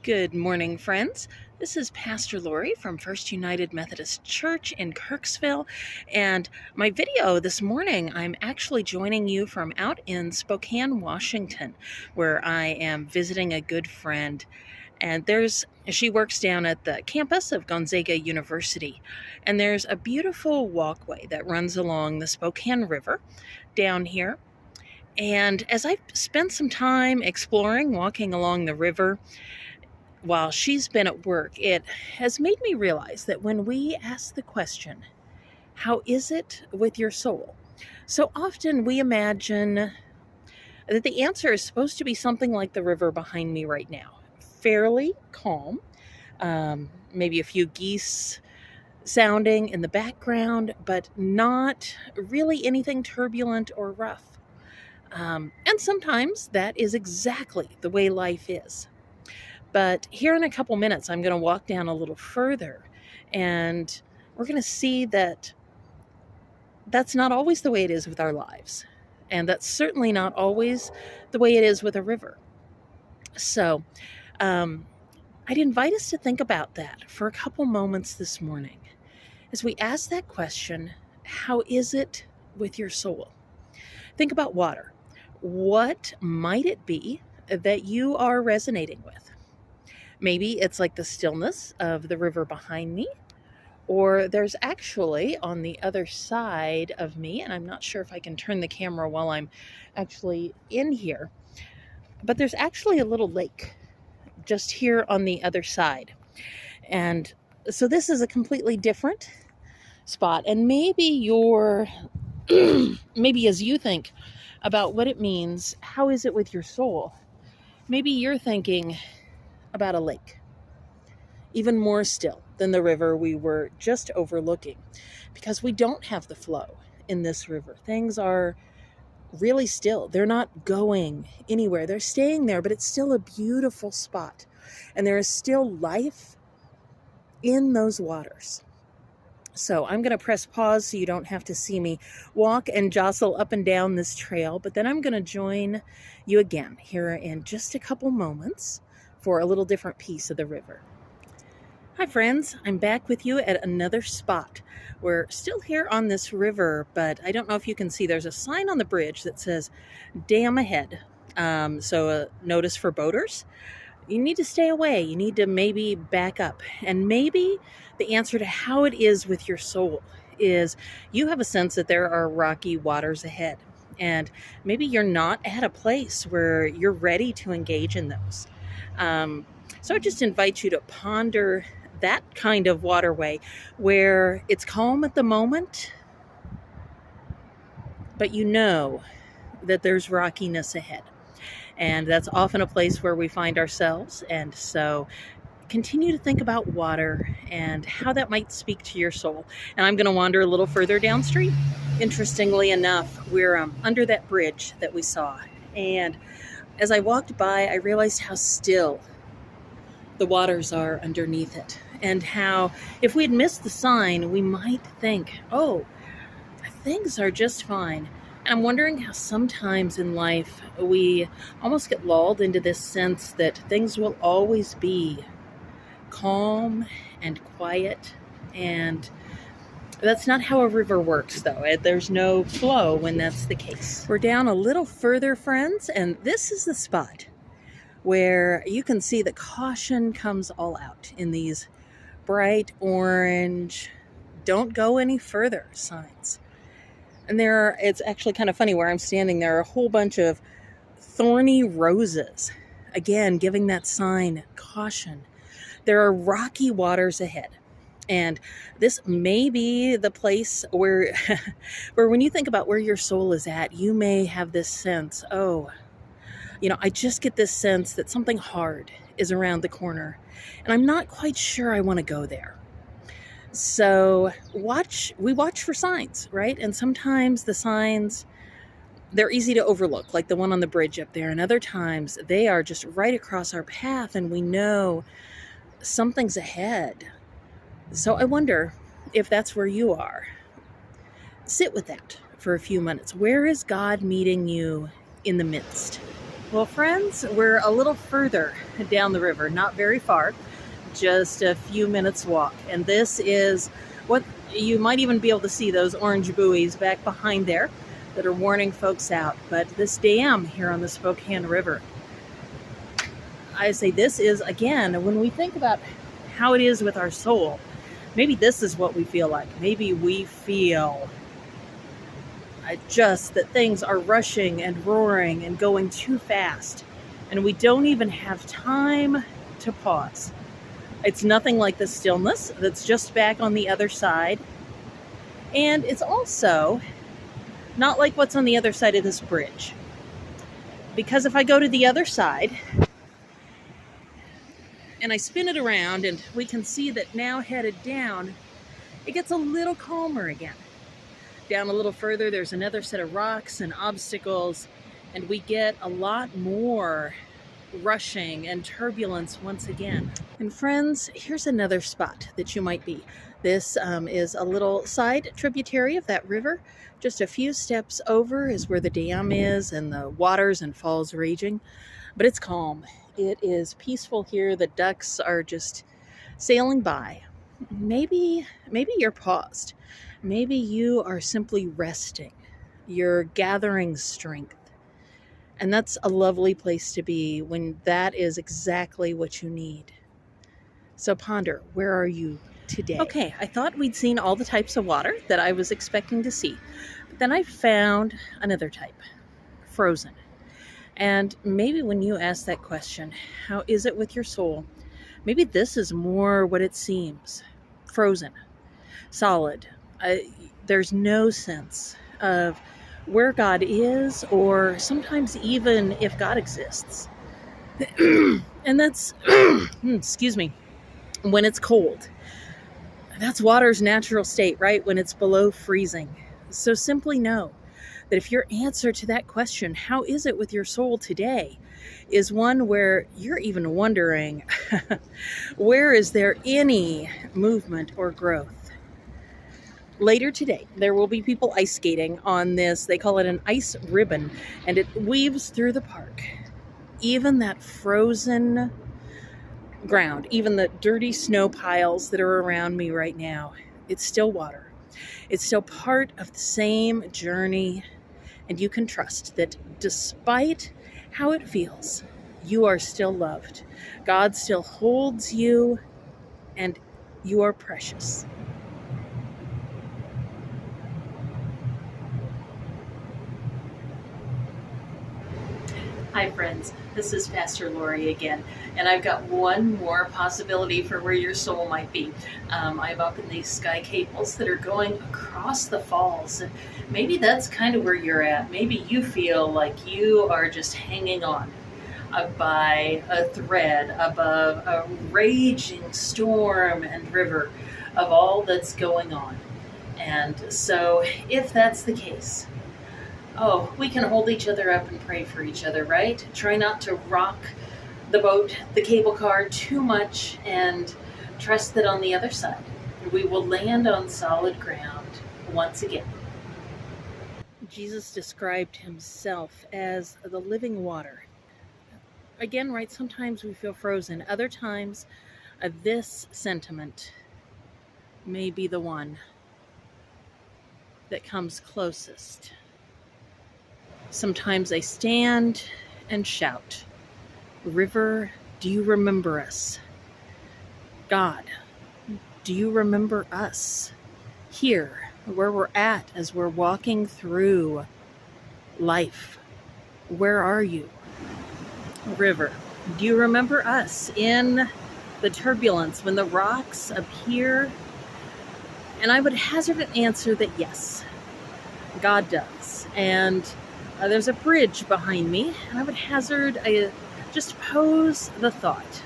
Good morning, friends. This is Pastor Lorri from First United Methodist Church in Kirksville. And my video this morning, I'm actually joining you from out in Spokane, Washington, where I am visiting a good friend. And she works down at the campus of Gonzaga University. And there's a beautiful walkway that runs along the Spokane River down here. And as I've spent some time exploring, walking along the river, while she's been at work, it has made me realize that when we ask the question, how is it with your soul? So often we imagine that the answer is supposed to be something like the river behind me right now. Fairly calm, maybe a few geese sounding in the background, but not really anything turbulent or rough. And sometimes that is exactly the way life is. But here in a couple minutes, I'm going to walk down a little further, and we're going to see that that's not always the way it is with our lives. And that's certainly not always the way it is with a river. So I'd invite us to think about that for a couple moments this morning. As we ask that question, how is it with your soul? Think about water. What might it be that you are resonating with? Maybe it's like the stillness of the river behind me, or there's actually on the other side of me, and I'm not sure if I can turn the camera while I'm actually in here, but there's actually a little lake just here on the other side. And so this is a completely different spot. And maybe maybe as you think about what it means, how is it with your soul? Maybe you're thinking about a lake, even more still than the river we were just overlooking, because we don't have the flow in this river. Things are really still. They're not going anywhere. They're staying there, but it's still a beautiful spot. And there is still life in those waters. So I'm going to press pause so you don't have to see me walk and jostle up and down this trail, but then I'm going to join you again here in just a couple moments for a little different piece of the river. Hi friends, I'm back with you at another spot. We're still here on this river, but I don't know if you can see, there's a sign on the bridge that says dam ahead. So a notice for boaters. You need to stay away. You need to maybe back up. And maybe the answer to how it is with your soul is you have a sense that there are rocky waters ahead. And maybe you're not at a place where you're ready to engage in those. So I just invite you to ponder that kind of waterway where it's calm at the moment, but you know that there's rockiness ahead. And that's often a place where we find ourselves. And so continue to think about water and how that might speak to your soul. And I'm going to wander a little further downstream. Interestingly enough, we're under that bridge that we saw. And as I walked by, I realized how still the waters are underneath it, and how if we had missed the sign, we might think, oh, things are just fine. And I'm wondering how sometimes in life we almost get lulled into this sense that things will always be calm and quiet, and that's not how a river works, though. There's no flow when that's the case. We're down a little further, friends, and this is the spot where you can see that caution comes all out in these bright orange, don't go any further signs. And it's actually kind of funny where I'm standing, there are a whole bunch of thorny roses, again, giving that sign, caution. There are rocky waters ahead. And this may be the place where when you think about where your soul is at, you may have this sense, I just get this sense that something hard is around the corner, and I'm not quite sure I want to go there. So we watch for signs, right? And sometimes the signs, they're easy to overlook, like the one on the bridge up there. And other times they are just right across our path, and we know something's ahead. So I wonder if that's where you are. Sit with that for a few minutes. Where is God meeting you in the midst? Well, friends, we're a little further down the river, not very far, just a few minutes walk. And this is what you might even be able to see those orange buoys back behind there that are warning folks out. But this dam here on the Spokane River, I say this is, again, when we think about how it is with our soul, maybe this is what we feel like. Maybe we feel just that things are rushing and roaring and going too fast, and we don't even have time to pause. It's nothing like the stillness that's just back on the other side. And it's also not like what's on the other side of this bridge. Because if I go to the other side and I spin it around, and we can see that now headed down, it gets a little calmer again. Down a little further, there's another set of rocks and obstacles, and we get a lot more rushing and turbulence once again. And friends, here's another spot that you might be. This is a little side tributary of that river. Just a few steps over is where the dam is and the waters and falls raging, but it's calm. It is peaceful here. The ducks are just sailing by. Maybe you're paused. Maybe you are simply resting. You're gathering strength. And that's a lovely place to be when that is exactly what you need. So ponder, where are you today? Okay, I thought we'd seen all the types of water that I was expecting to see. But then I found another type, frozen. And maybe when you ask that question, how is it with your soul? Maybe this is more what it seems. Frozen, solid. There's no sense of where God is, or sometimes even if God exists. And that's, excuse me, when it's cold. That's water's natural state, right? When it's below freezing. So simply know that if your answer to that question, how is it with your soul today, is one where you're even wondering, where is there any movement or growth? Later today, there will be people ice skating on this. They call it an ice ribbon, and it weaves through the park. Even that frozen ground, even the dirty snow piles that are around me right now, it's still water. It's still part of the same journey, and you can trust that despite how it feels, you are still loved. God still holds you, and you are precious. Hi friends, this is Pastor Lorri again, and I've got one more possibility for where your soul might be. I'm up in these sky cables that are going across the falls, and maybe that's kind of where you're at. Maybe you feel like you are just hanging on by a thread above a raging storm and river of all that's going on. And so if that's the case, oh, we can hold each other up and pray for each other, right? Try not to rock the boat, the cable car too much, and trust that on the other side, we will land on solid ground once again. Jesus described himself as the living water. Again, right, sometimes we feel frozen. Other times, this sentiment may be the one that comes closest. Sometimes I stand and shout, River, do you remember us? God, do you remember us? Here, where we're at as we're walking through life. Where are you? River, do you remember us in the turbulence when the rocks appear? And I would hazard an answer that yes, God does. And there's a bridge behind me, and I would hazard just pose the thought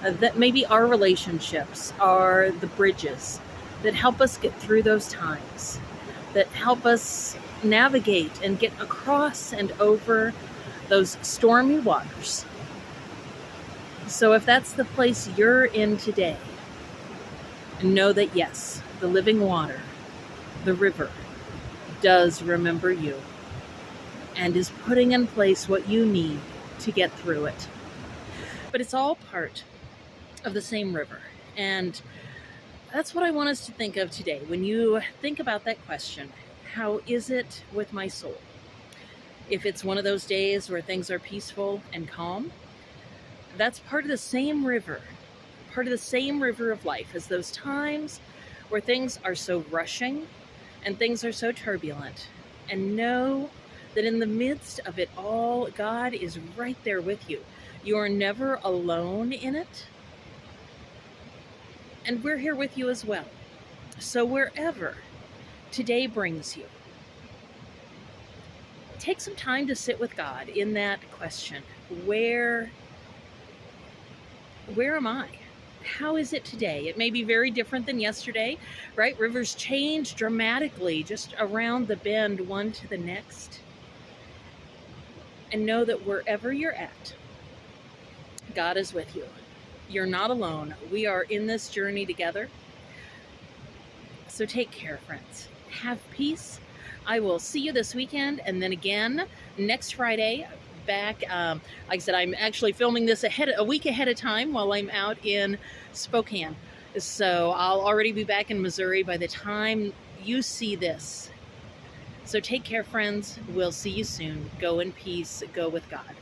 that maybe our relationships are the bridges that help us get through those times, that help us navigate and get across and over those stormy waters. So if that's the place you're in today, know that yes, the living water, the river, does remember you and is putting in place what you need to get through it. But it's all part of the same river. And that's what I want us to think of today. When you think about that question, how is it with my soul? If it's one of those days where things are peaceful and calm, that's part of the same river of life as those times where things are so rushing and things are so turbulent. And know that in the midst of it all, God is right there with you. You are never alone in it. And we're here with you as well. So wherever today brings you, take some time to sit with God in that question. Where am I? How is it today? It may be very different than yesterday, right? Rivers change dramatically just around the bend, one to the next. And know that wherever you're at, God is with you. You're not alone. We are in this journey together. So take care, friends. Have peace. I will see you this weekend, and then again next Friday. Back, like I said, I'm actually filming this a week ahead of time while I'm out in Spokane. So I'll already be back in Missouri by the time you see this. So take care, friends. We'll see you soon. Go in peace. Go with God.